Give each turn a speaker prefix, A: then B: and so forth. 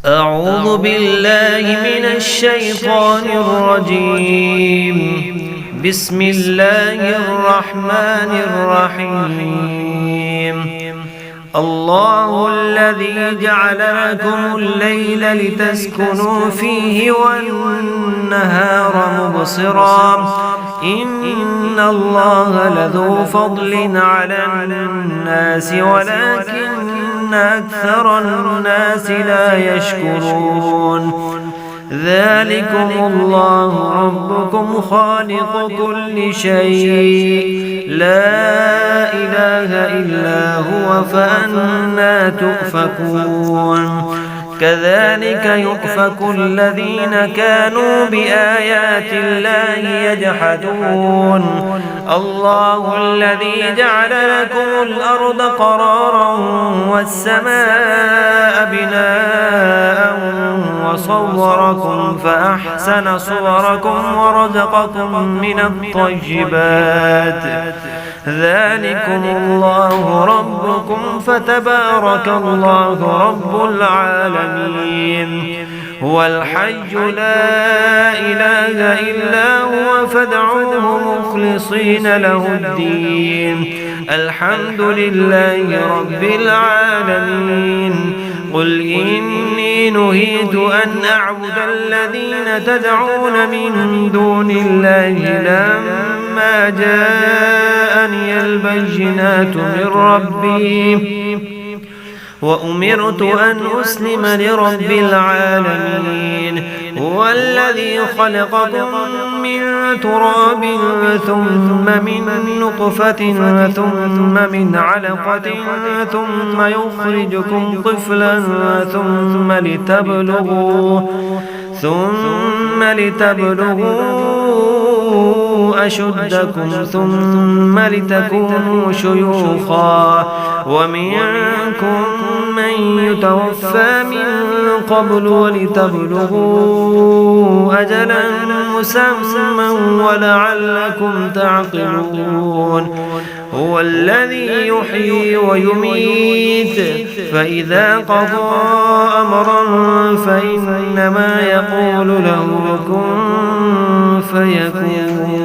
A: أعوذ بالله من الشيطان الرجيم. بسم الله الرحمن الرحيم. الله الذي جعل لكم الليل لتسكنوا فيه والنهار مبصرا إن الله لذو فضل على الناس ولكن أكثر الناس لا يشكرون. ذلكم الله ربكم خالق كل شيء لا إله إلا هو فأنى تؤفكون. كذلك يؤفك الذين كانوا بآيات الله يجحدون. الله الذي جعل لكم الأرض قرارا والسماء بناء وصوركم فأحسن صوركم ورزقكم من الطيبات. ذلكم الله ربكم فتبارك الله رب العالمين. هو الحي لا إله إلا هو فادعوه مخلصين له الدين. الحمد لله رب العالمين. قل إني نهيت أن أعبد الذين تدعون من دون الله لما جاءني البينات من ربي وأمرت أن أسلم لرب العالمين. هو الذي خلقكم من تراب ثم من نطفة ثم من علقة ثم يخرجكم طفلا ثم لتبلغوا أشدكم ثم لتكونوا شيوخا ومنكم من يتوفى من قبل ولتبلغوا أجلا مسمى ولعلكم تعقلون. هو الذي يحيي ويميت فإذا قضى أمرا فإنما يقول له كن فيكون.